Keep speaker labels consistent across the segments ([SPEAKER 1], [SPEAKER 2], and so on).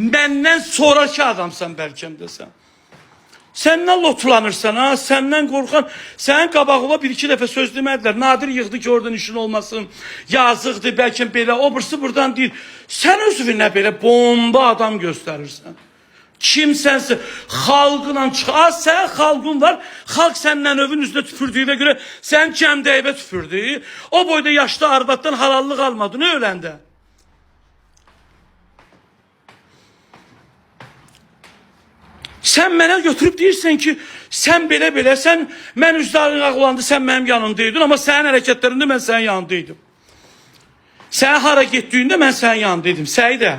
[SPEAKER 1] Məndən sonraki adamsan bəlkəm desən. Səndən lotulanırsan ha, səndən qorxan, sənin qabağına bir iki dəfə söz demədilər. Nadir yığdı ki oradan işin olmasın, yazıqdır, bəlkə belə, o birisi buradan deyir. Sən özünə belə bomba adam göstərirsən. Kimsənsə, xalqla çıx, sən xalqın var, xalq səndən övün üzünə tüpürdüyünə görə sən cəmdəyibə tüpürdü. O boyda yaşlı arvaddan halallıq almadın, öləndə. Sən mənə götürüb deyirsən ki, sən belə, sən mən üzdarın ağlandı, sən mənim yanındaydın, amma sənin hərəkətlərində mən sənin yanındaydım. Sən hara getdiyində mən sənin yanındaydım. Səidə,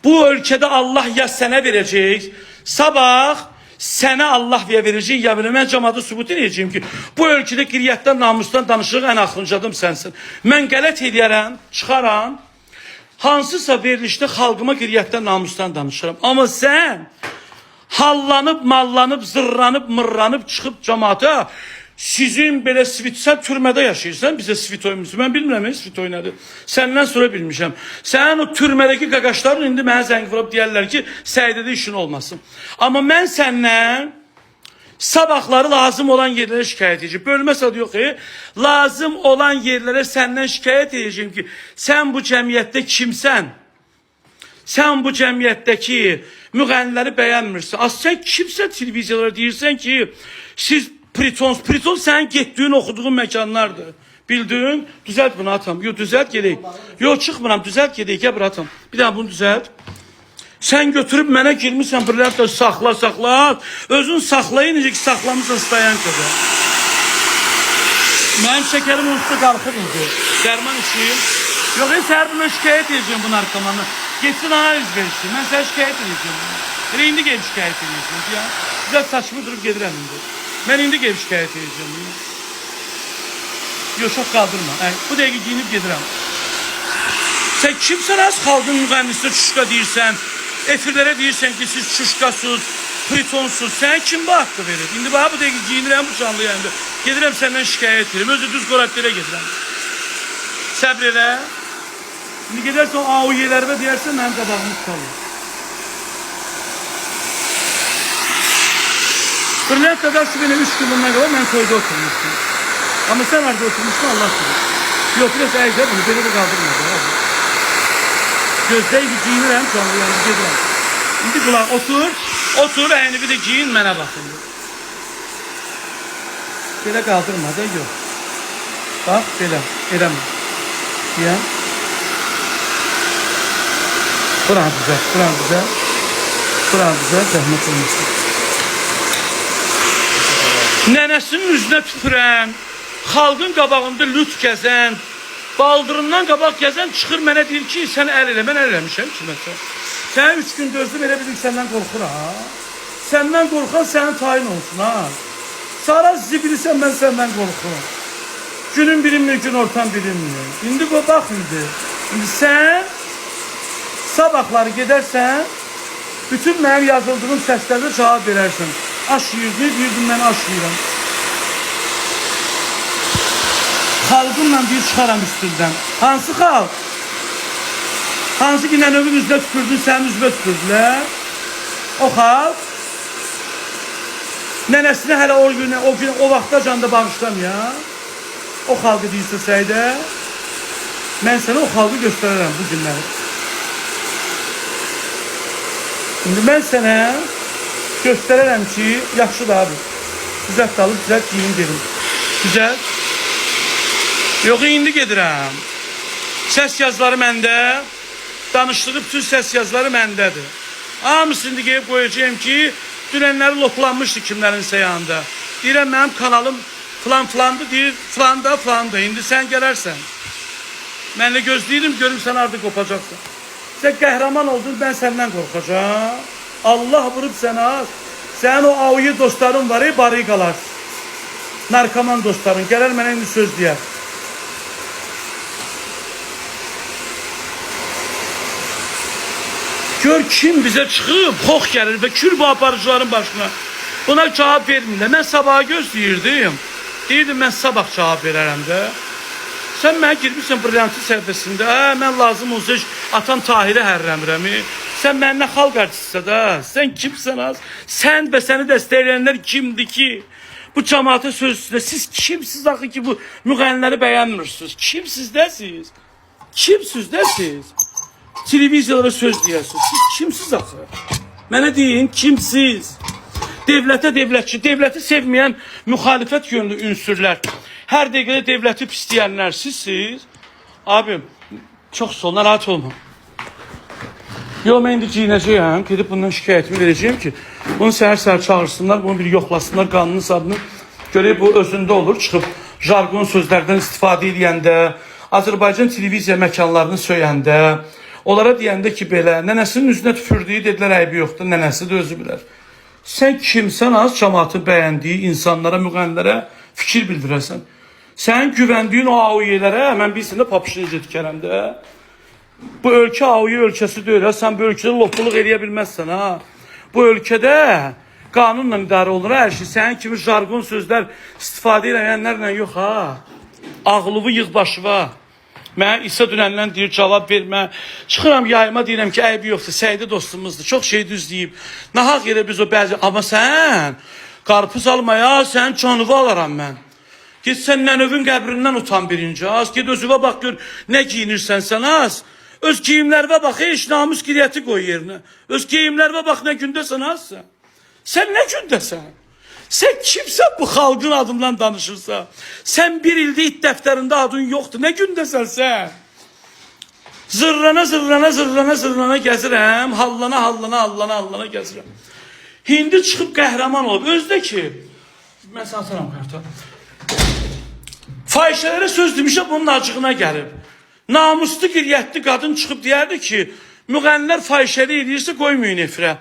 [SPEAKER 1] bu ölkədə Allah ya sənə verəcək, sabah sənə Allah verəcək, ya belə mən cəmaata sübut edəcəyim ki, bu ölkədə qiriyyətdən, namusdan danışıq ən axırıncı adım sənsin. Mən qələt edərəm, çıxaram, hansısa verilişdə xalqıma qiriyyətdən, namusdan danışıram. Amma sən hallanıb, mallanıb, zırranıb, mırranıb, çıxıb cəmaata, sizin belə sən türmədə yaşayırsan, bizə svit oymuyorsun. Mən bilmirəm, svit oynadı. Səndən sonra bilmişəm. Sən o türmədəki qaqaşların indi mənə zəng vurub deyərlər ki, Səidədə işin olmasın. Amma mən səndən sabahları lazım olan yerlərə şikayət edəcəm. Bölməsə də yox, lazım olan yerlərə səndən şikayət edəcəm ki, sən bu cəmiyyətdə kimsən? Sən bu cəmiyyətdəki müğənniləri bəyənmirsən. Sən kimsə televiziyalara deyirsən ki, siz Priton sənin getdiyin, oxuduğun məkanlardır. Bildin? Düzəlt bunu atam. Yox, düzəlt gedək. Yox, çıxmıram, düzəlt gedək, gəl bir atam. Bir daha bunu düzəlt. Sən götürüb mənə girmişsən, biriləri də saxla. Özün saxlayın, necə ki, saxlamısan stayan qədər. Mənim şəkərim onsuz qalxır idi. Dərman içiyim. Yox, səhər buna şikayət edəcəm bu narkomanı. Geçsin analiz versin. Mən sənə şikayət edəcəm. Elə indi gelib şikayət edəcəm. Güzel saçımı durub gedirəm indi. Mən indi gelib şikayət edəcəm. Yox, çox qaldırma. Bu dəqiqə giyinib gedirəm. Sən kimsən az xalqın müğənnisi çuşqa deyirsən, efirlərə deyirsən ki, siz çuşqasız, pritonsuz. Sən kim bu haqqı verir? İndi bana bu dəqiqə giyinirəm bu canlı yayında. Gedirəm səndən şikayət edirəm. Özü düz qoratlərə gedirəm. Səbr elə. Şimdi gidersen o AOY'lerime deyərsən, mənim qabağımız kalır. Brilliant kadar şu benim 3 gün bundan kadar ben toyda oturmuştum. Ama sen nerede oturmuştun Allah bilir. Yok biraz əyəcə bunu belə de kaldırmadı. Gözdəydi giyinirəm canlı yanı gedirəm. İndi qulaq otur əyni bir de giyin mənə baxın. Belə kaldırmadı yok. Bak belə eləmə. Ya. Buran güzel, zəhmət olmasın. Nənəsinin üzünə tüpürən, xalqın qabağında lüt gəzən, baldırından qabaq gəzən çıxır mənə deyir ki, sən əl elə, mən əl eləmişəm ki, məsələn. Sənə 3 gün dözdüm, elə bilir səndən qorxur ha. Səndən qorxan sənin tayin olsun ha. Sara zibilirsən, mən səndən qorxuram. Günün bilinmir, gün ortan bilinmir. İndi bu bax indi. İndi sən sabahları gedərsən, bütün mənim yazıldığım səslərdə cavab verərsən. Aş yiyirdi, deyirdim mən aş yiyirəm. Xalqımla bir çıxaram üstündən. Hansı xalq? Hansı ki nənövün üzünə tüpürdün, sənin üzünə tüpürdülər? O xalq? Nənəsini hələ o vaxta canda bağışlamaya. O xalqı deyirsə Səidə, mən sənə o xalqı göstərərəm bu günləri. Şimdi mən sənə göstərərəm ki, yaxşıdır abi. Düzət alıb, düzət giyin gedim. Düzət. Yox, indi gedirəm. Səs yazıları məndə, danışdığı bütün səs yazıları məndədir. Hamısı indi qeyib qoyacağım ki, dünənləri lotlanmışdı kimlərinsə yanında. Deyirəm, mənim kanalım filandı, deyir, filanda. İndi sən gələrsən. Mənlə gözləyirəm, görüm sən artıq qopacaqsın. Sən qəhrəman oldun, ben səndən qorxacağım. Allah vurub sənə, sənin o AOY dostların var, barı qalar. Narkoman dostların, gələr mənə indi söz deyər. Gör kim bizə çıxıb, xox gəlir və kür bu aparıcıların başına. Buna cavab vermirlər. Mən sabaha gözləyirdim. Deyirdim, mən sabah cavab verərəm də. Sən mənə girmişsən Brilliantın səhifəsində, mən lazım olsa atan Tahirə hərrəmirəm. Sən mənlə xalq artistisə da. Sən kimsən az? Sən və səni dəstəkləyənlər kimdir ki? Bu cəmaata söz üstündə. Siz kimsiz axı ki bu müğənniləri bəyənmirsiniz? Kimsiz dəsiz? Kimsiz dəsiz? Televiziyalara söz deyəsiniz. Siz kimsiz axı? Mənə deyin, kimsiz? Devlətə devlətçi, devləti sevməyən müxalifət yönlü ünsürlər. Hər dəqiqədə devləti pisləyənlər sizsiz. Abim, çox sol, narahat olma. Yox, mən indi giyinəcəyəm, gedib bundan şikayətimi verəcəyim ki, bunu səhər-səhər çağırsınlar, bunu bir yoxlasınlar, qanunun adını görək bu özündə olur, çıxıb jargon sözlərdən istifadə edəndə, Azərbaycan televiziya məkanlarını söyəndə, onlara deyəndə ki, belə, nənəsinin üzünə tüfürdüyü dedilər, əybi yoxdur, nənəsi də özü bilər. Sən kimsən az cəmaatın bəyəndiyi insanlara, müğənnilərə fikir bildirəsən. Sən güvəndiyin o AOY-lərə, mən bilsin də papışını gedikərəm də. Bu ölkə AOY ölkəsi deyil, sən bu ölkədə lotuluq eləyə bilməzsən, ha. Bu ölkədə qanunla idarə olunur, hər şey. Sənin kimi jargon sözlər istifadə edənlərlə yox, ha. Ağlıvı yığ başıva. Mənə İsa dünəndən deyir, cavab vermə. Çıxıram yayıma deyirəm ki, əybi yoxdur, Səyidi dostumuzdur, çox şey düz deyib. Nahaq yerə biz o bəzi... Amma sən, qarpız almaya, sən canıva alaram mən. Git sən nənövün qəbrindən utan birinci, az. Git özüvə bax, gör, nə giyinirsən sən, az. Öz geyimlərvə bax, heç namus qiriyyəti qoy yerinə. Öz geyimlərvə bax, nə gündəsən, az sən. Sən nə gündəsən? Sən kimsən bu xalqın adından danışırsa? Sən bir ildə it dəftərində adın yoxdur. Nə gündəsən sən? Zırrana gəzirəm. Hallana gəzirəm. Hindi çıxıb qəhrəman olub. Özdə ki, mən sənə atıram qarta. Fahişələrə söz demişəm, bunun acığına gəlib. Namuslu qiriyyətli qadın çıxıb deyərdi ki, müğənnilər fahişəli edirsə qoymayın efirə.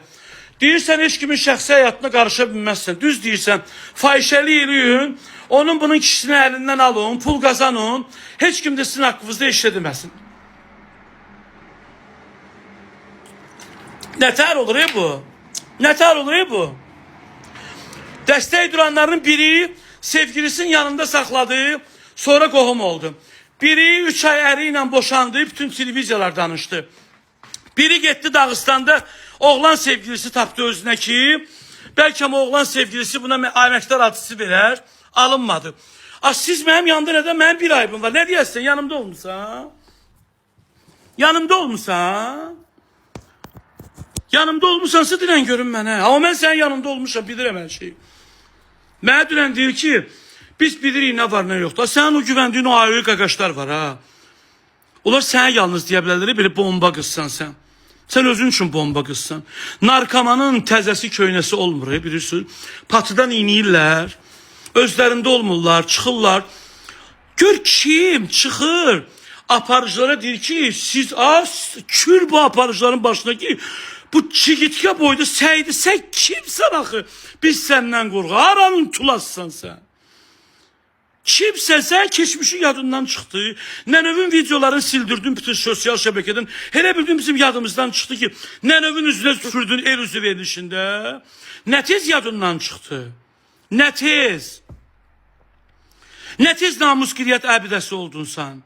[SPEAKER 1] Deyirsən, heç kimin şəxsi həyatına qarışa bilməzsən. Düz deyirsən, fahişəli eləyin, onun bunun kişisini əlindən alın, pul qazanın, heç kim də sizin haqqınızda işlədiməsin. Nətər olur bu? Nətər olur bu? Dəstək duranların biri sevgilisinin yanında saxladı, sonra qohum oldu. Biri 3 ay əri ilə boşandı, bütün televiziyalar danışdı. Biri getdi Dağıstanda oğlan sevgilisi tapdı özünə ki, bəlkə oğlan sevgilisi buna əməkdar adısı verər, alınmadı. Siz mənim yanımda nədən? Mənim bir aybım var. Nə deyəsən? Yanımda olmuşsan? Yanımda olmuşsan? Yanımda olmuşsansa dilən görün mənə. Amma mən sənin yanımda olmuşam, bilirəm hər şeyi. Mənə dilən deyir ki, biz bilirik nə var, nə yoxdur. Sənin o güvəndiyin o ayrı qaqaşlar var, ha. Onlar sənə yalnız deyə bilərlər, belə bomba qızsan sən. Sən özün üçün bomba qızsan. Narkomanın təzəsi köynəsi olmur, bilirsiniz. Patıdan iniyirlər, özlərində olmurlar, çıxırlar. Gör kim çıxır, aparıcılara deyir ki, siz az kür bu aparıcıların başına ki, bu çigitkə boyda Səyidi, sən kimsən axı? Biz səndən qorxu, haranın tulassan sən? Kimsən sən? Keçmişin yadından çıxdı. Nənövün videolarını sildirdin bütün sosial şəbəkədən. Elə bildin bizim yadımızdan çıxdı ki, nənövün üzünə sürdün el üzü verilişində. Nə tez yadından çıxdı? Nə tez? Nə tez namus qiriyyət əbidəsi oldun sən?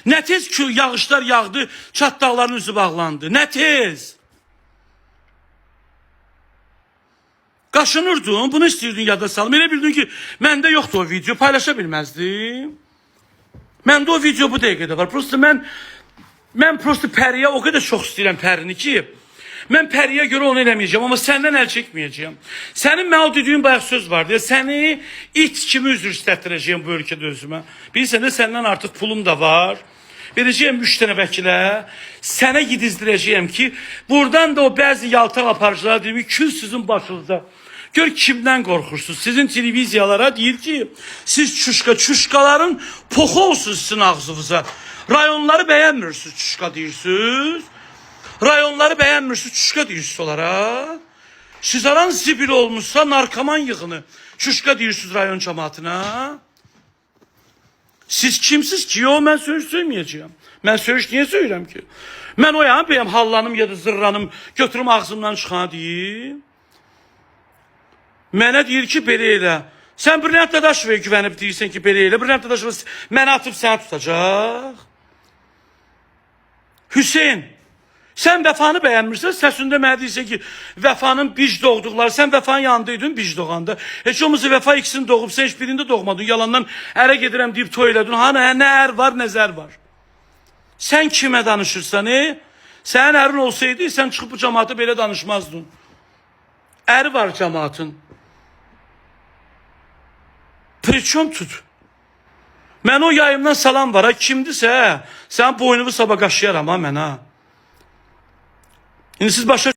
[SPEAKER 1] Nə tez yağışlar yağdı, çatdaqların üzü bağlandı? Nə tez? Qaşınırdın, bunu istəyirdin yada salım. Elə bildin ki, məndə yoxdur o video, paylaşa bilməzdim. Məndə o video bu dəqiqədə var. Prosta mən Pəriyə o qədər çox istəyirəm Pərini ki, mən Pəriyə görə onu eləməyəcəm, amma səndən əl çəkməyəcəm. Sənin mən o dediyin bayaq söz var deyə, səni it kimi üzr istətdirəcəyim bu ölkədə özümə. Bilirsən də səndən artıq pulum da var. Verəcəyəm 3 dənə vəkilə, sənə gidizdirəcəyəm ki, buradan da o bəzi yaltaq aparıcılara deyim ki, kül sizin başınıza. Gör kimdən qorxursunuz. Sizin televiziyalara deyir ki, siz çuşkaların poxu olsunuz sizin ağzınıza. Rayonları bəyənmirsiniz, çuşka deyirsiniz. Rayonları bəyənmirsiniz, çuşka deyirsiniz onlara. Siz aran zibil olmuşsa narkoman yığını. Çuşka deyirsiniz rayon cəmaatına. Siz kimsiz ki? Yo, mən söz söyməyəcəyəm. Mən söz niyə söyləyirəm ki? Mən o yan bəyəm hallanım ya da zırranım, götürüm ağzımdan çıxana deyim. Mənə deyir ki, belə elə. Sən Brilliant Dadaşov'a güvənib deyirsən ki, belə elə. Brilliant Dadaşov mənə atıb səni tutacaq. Hüseyin, Sən vəfanı bəyənmirsən, səsində mənə deyirsən ki, vəfanın bic doğduqları, sən vəfanın yanındaydın bic doğanda. Heç olmasa vəfa ikisini doğub, sən heç birində doğmadın, yalandan ərə gedirəm deyib toy elədin. Hani, nə ər var, nə zər var. Sən kimə danışırsan, Sənin ərin olsaydı, sən çıxıb bu cəmaata belə danışmazdın. Əri var cəmaatın. Priçom tut. Mən o yayımdan salam var, kimdirsə, sən boynumu sabah qaşıyaram, mən, İndi siz başa